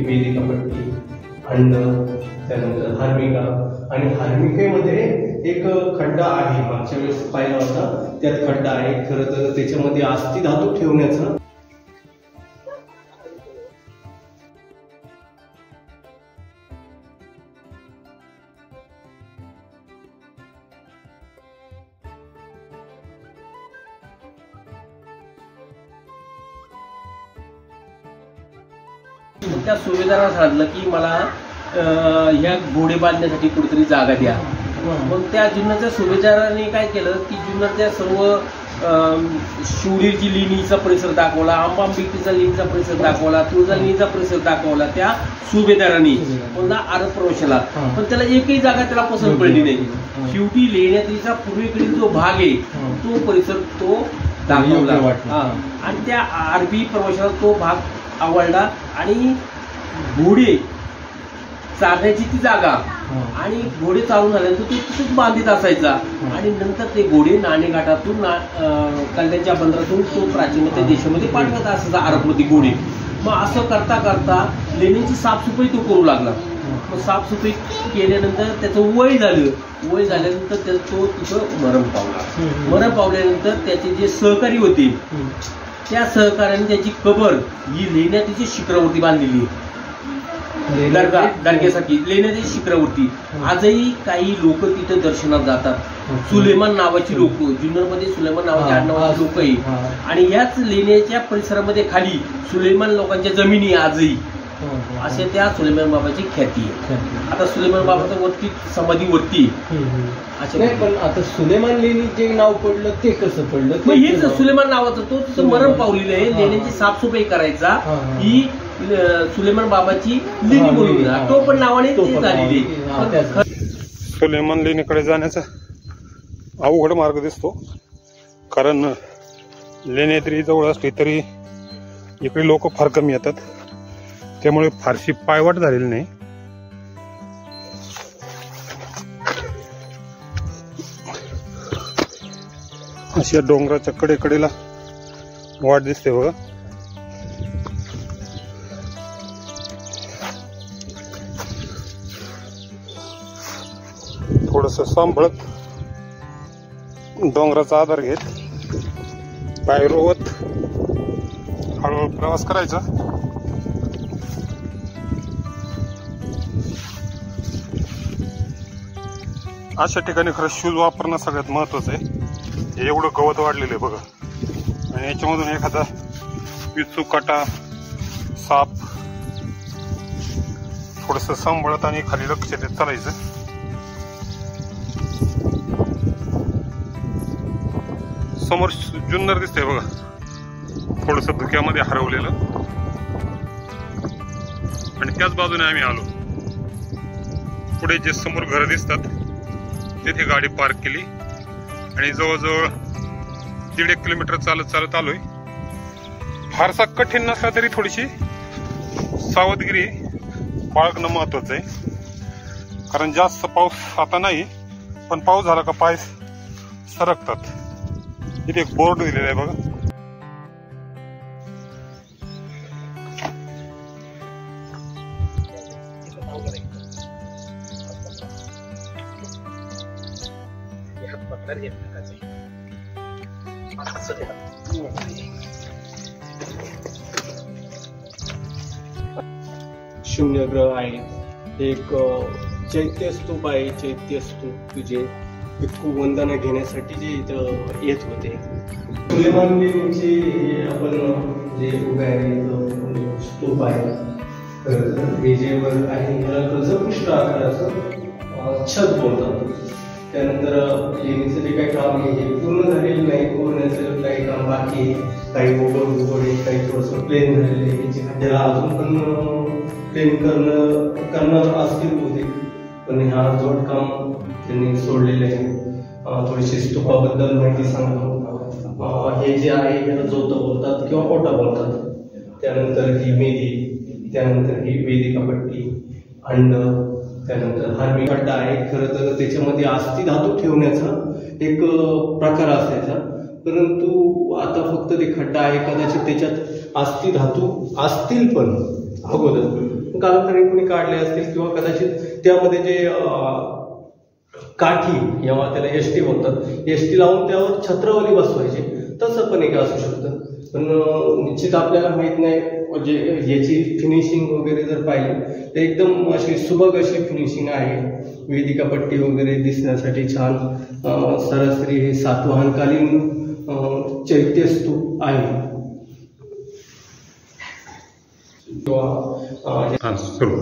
वेदिका पट्टी, अंड, त्यानंतर हार्मिका आणि हार्मिकेमध्ये एक खड्डा आहे, मागच्या वेळेस पाहिला होता त्यात खड्डा आहे. खरं तर त्याच्यामध्ये अस्थि धातू ठेवण्याचं त्या सुभेदाराला सांगितलं की मला ह्या घोडे बांधण्यासाठी कुठेतरी जागा द्या. मग त्या जुन्नरच्या सुभेदाराने काय केलं की जुन्नरच्या सर्व शिवडीची लेणीचा परिसर दाखवला, आंबांबिकीचा लेणीचा परिसर दाखवला, तुळजा लेणीचा परिसर दाखवला त्या सुभेदारांनी पुन्हा आरब प्रवेशाला. पण त्याला एकही जागा त्याला पसंत पडली नाही. शेवटी लेण्याद्रीचा पूर्वेकडील जो भाग आहे तो परिसर तो दाखवला आणि त्या आरबी प्रवेशाला तो भाग आवडला आणि घोडे चालण्याची ती जागा आणि घोडे चालून झाल्यानंतर तो तिथेच बांधित असायचा. आणि नंतर ते घोडे नाणेघाटातून कल्याणच्या बंदरातून तो प्राचीन देशामध्ये पाठवत असायचा आरबमध्ये घोडे. मग असं करता करता लेणीची साफसफाई तो करू लागला. मग साफसफाई केल्यानंतर त्याचं वय झाल्यानंतर तो तिथं मरण पावला. मरण पावल्यानंतर त्याचे जे सहकारी होते त्या सहकार्याने त्याची कबर ही लेण्याद्रीच्या शिखरावरती बांधलेली दर्ग्यासाठी लेण्याद्रीच्या शिखरावरती. आजही काही लोक तिथे दर्शनात जातात. सुलेमान नावाची लोक, जुन्नरमध्ये सुलेमान नावाची आडनावाची लोक आहे आणि याच लेण्याच्या परिसरामध्ये खाली सुलेमान लोकांच्या जमिनी आजही असे त्या सुलेमान बाबाची ख्याती आहे. आता सुलेमान बाबाचं वरती समाधी वरती नाही, पण आता सुलेमान लेणी जे नाव पडलं ते कसं पडलं? हेच सुलेमान नावाचं तो तिथं मरण पावलेलं आहे. लेण्याची साफसफाई करायचा ही सुलेमान बाबाची लेणी म्हणून तो पण नावाने झालेली. सुलेमान लेणीकडे जाण्याचा अवघड मार्ग दिसतो, कारण लेण्याद्री जवळ असली तरी इकडे लोक फार कमी येतात, त्यामुळे फारशी पायवाट झालेली नाही. अशा डोंगराच्या कडेकडेला वाट दिसते बघा. थोडस सांभाळत डोंगराचा आधार घेत पाय रोवत हळूहळू प्रवास करायचा. अशा ठिकाणी खरं शूज वापरणं सगळ्यात महत्वाचं आहे. हे एवढं गवत वाढलेलं आहे बघा, आणि याच्यामधून एखादा विचू, काटा, साप थोडस सांभाळत आणि खाली लक्ष देत चालायचं. समोर जुन्नर दिसतंय बघा, थोडस धुक्यामध्ये हरवलेलं, आणि त्याच बाजूने आम्ही आलो. पुढे जे समोर घर दिसतात तिथे गाडी पार्क केली आणि जवळजवळ 1.5 किलोमीटर चालत आलोय. फारसा कठीण नसला तरी थोडीशी सावधगिरी बाळगणं महत्वाचं आहे, कारण जास्त पाऊस आता नाही, पण पाऊस झाला का पाय सरकतात. इथे एक बोर्ड दिलेला आहे बघा. शून्यग्रह आहे, एक चैत्य स्तूप आहे. चैत्य स्तूप जे भिक्खू वंदना घेण्यासाठी जे इथं येत होते. सुलेमान लेणीचे आपण जे उभे आहे स्तूप आहे, हे जे वर आहे त्याला गजपृष्ठ आकाराचं छत बोलतात. त्यानंतर लेणीचं जे काही काम आहे हे पूर्ण झालेलं नाही, पूर्णचं काही काम बाकी आहे. काही उघड आहे, काही थोडंसं प्लेन झालेलं आहे, त्याला अजून पण प्लेन करणार असतील होते, पण हे अर्धवट काम त्यांनी सोडलेले आहे. थोडीशी स्तूपाबद्दल माहिती सांगतो. हे जे आहे याला जोत बोलतात किंवा ओटा बोलतात. त्यानंतर ही मेधी, त्यानंतर ही वेदिका पट्टी, अंड, त्यानंतर हार्मिका खड्डा आहे. खरं तर त्याच्यामध्ये अस्थि धातू ठेवण्याचा एक प्रकार असायचा, परंतु आता फक्त ते खड्डा आहे. कदाचित त्याच्यात अस्थि धातू असतील पण अगोदर, कालांतराने कोणी काढले असतील किंवा कदाचित त्यामध्ये जे काठी किंवा त्याला एसटी म्हणतात, एसटी लावून त्यावर छत्रावली बसवायची, तसं पण एक असू शकतं. पण निश्चित आपल्याला माहित नाही. म्हणजे याची फिनिशिंग वगैरे जर पाहिली तर एकदम अशी सुबक अशी फिनिशिंग आहे. वेदिका पट्टी वगैरे दिसण्यासाठी छान. सरासरी हे सातवाहनकालीन चैत्यस्तूप आहे. सुरू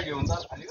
घेऊन जा खाली.